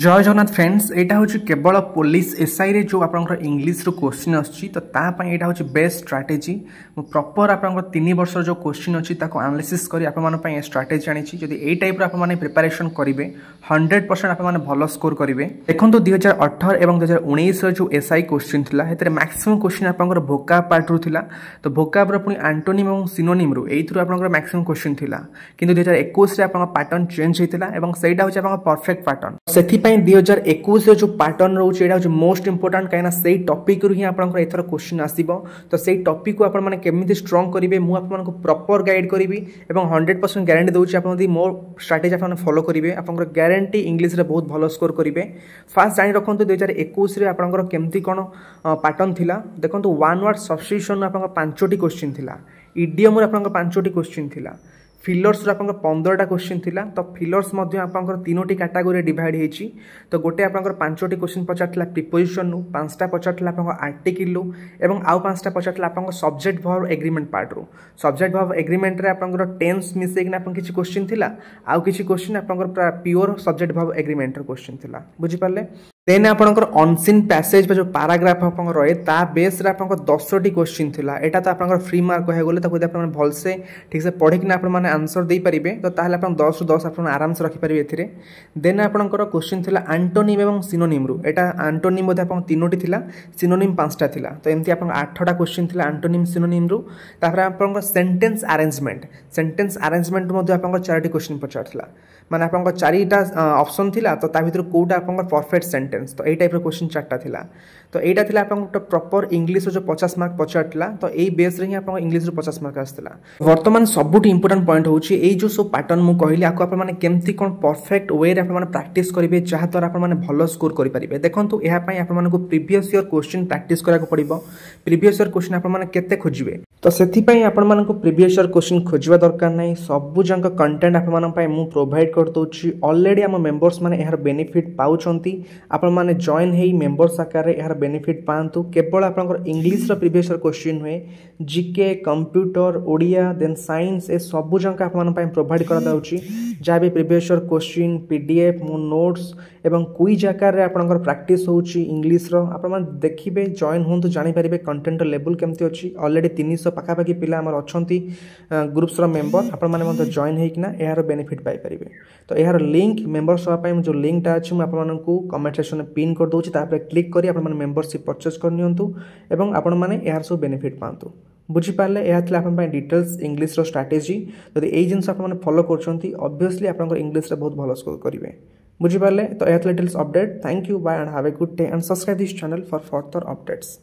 जय जगन्नाथ फ्रेंड्स यहाँ हूँ केवल पुलिस एसआई रे जो आप इंग्लीश रू क्वेश्चन आछी तो यहाँ हूँ बेस्ट स्ट्राटेजी प्रॉपर आप 3 वर्ष जो क्वेश्चन अच्छी एनालिसिस कर आप स्ट्राटेजी आनी जब यही टाइप आप प्रिपरेशन करेंगे 100% आप भल स्कोर करेंगे। देखो 2018 और 2019 जो एसआई क्वेश्चन था मैक्सिमम क्वेश्चन आप भोकाब पार्ट रू था तो भोकाब पुणी आंटोनिम और सिनोनिम रू यू आप मैक्सिमम क्वेश्चन था कि 2021 पैटर्न चेंज होता है से हूँ परफेक्ट पैटर्न से 2021 जो पैटर्न रोचे यहाँ हूँ मोस्ट इंपोर्टाट कहीं से टॉपिक रू ही एथर क्वेश्चन आसो तो से टॉपिक को आपने केमी स्ट्रंग करेंगे मुझे प्रॉपर गाइड करी 100% गारंटी दूसरी आप मो स्ट्राटेजी आप फॉलो करेंगे आप गारंटी इंग्लिश रे बहुत भल स्कोर करेंगे। फास्ट जानी रखु 2021 आपंकर केमती कौन पैटर्न थिला देखो 1 वर्ड सब्स्टिट्यूशन आप 5टी क्वेश्चन थिला इडियम आप 5टी क्वेश्चन थिला फिलर्स आप 15टा क्वेश्चन थिला तो फिलर्स आप 3टी कैटेगोरी डिवाइड होती तो गोटे आप 5टी क्वेश्चन पचार प्रिपोजिशन 5टा पचार आप आर्टिकल और आउ 5टा पचार आप सब्जेक्ट वर्ब एग्रीमेंट पार्ट रू सब्जेक्ट वर्ब एग्रीमेंट रे आप टेंस मिसेक किसी क्वेश्चन थिला आउ किसी क्वेश्चन आप pure subject verb agreement question थिला बुझी पारले। देन आपंकर अनसीन पैसेज जो पैराग्राफ आप रहे बेस आप 10टी क्वेश्चन थिला एटा तो आप फ्री मार्क कह गले भलसे ठीक से पढ़िकिना आप आंसर दे पारे तो ताहले आप 10 ରୁ 10 आप आराम से रखिपारे एथिरे। देन आपंकर क्वेश्चन थिला आंटोनिम एवं सिनोनिम रू एटा आंटोनिम बोधे आप 3टी थिला सिनोनिम 5टा थिला तो एमती आप 8टा क्वेश्चन थिला आंटोनिम सिनोनिम रू तापर आपंकर सेंटेंस अरेंजमेंट मध्ये आपंकर 4टी क्वेश्चन पचारथिला माने आपंकर 4टा ऑप्शन थिला तो ता भीतर कोटा आपंकर परफेक्ट सेंटेंस तो यही टाइप क्वेश्चन 4टा थिला तो यहाँ थिला आप प्रॉपर इंग्लिश जो 50 मार्क पचारला तो यही बेस रे ही आप इंग्लिश 50 मार्क आसला। वर्तमान सबुठ इंपोर्टेंट पॉइंट होची एई जो सब पैटर्न मु कहली आपको आप माने केमती कोन परफेक्ट वे रे आप माने प्रैक्टिस करिवे जहा द्वारा आप माने भलो स्कोर करि परिबे। देखंतु एहा पई आप माने को प्रीवियस ईयर क्वेश्चन प्रैक्टिस करा को पड़िबो प्रीवियस ईयर क्वेश्चन आप माने केते खोजिबे तो सेथि पई आप माने को प्रीवियस ईयर क्वेश्चन खोजिबा दरकार नै सबु जंक कंटेंट आप माने पई मु प्रोवाइड कर दोची ऑलरेडी हम मेंबर्स माने एहार बेनिफिट पाउचंती आप माने जॉइन हेई मेंबर्स आकार रे एहार बेनिफिट पांतु केवल आपनकर इंग्लिश रो प्रीवियस ईयर क्वेश्चन हुए GK computer Odia then science ए सबु जंक आप माने पई प्रोवाइड करा दाउची जहा भी प्रीवियस ईयर क्वेश्चन पीडीएफ मो नोट्स एवं क्विज आकार रे आपनकर प्रैक्टिस होउची इंग्लिश रो आप माने देखिबे जॉइन होंतु जानि परिबे कंटेंट लेवल केमती अछि ऑलरेडी 300 पाखापाखि पिला हमर अछंती ग्रुप्स रो मेंबर आप माने मते जॉइन हेकिना एहार बेनिफिट पाई परिबे तो एहार लिंक मेंबर्स पाई जो लिंक टा अछि म आप माननकु कमेंट सेक्शन में पिन कर दोछि तापर क्लिक करी आप माने मेंबरशिप परचेस कर नियंतु एवं आपण माने एहार सब बेनिफिट पांतु बुझी पारले यह थिला अपन डिटेल्स इंग्लिश रो स्ट्रैटेजी यदि एई जिंस आप माने फॉलो करछंती ऑब्वियसली आपनकर इंग्लिश रे बहुत भलो स्कोर करिवे बुझी पारले तो यह थिला details update thank you bye and have a good day and subscribe this channel for further updates.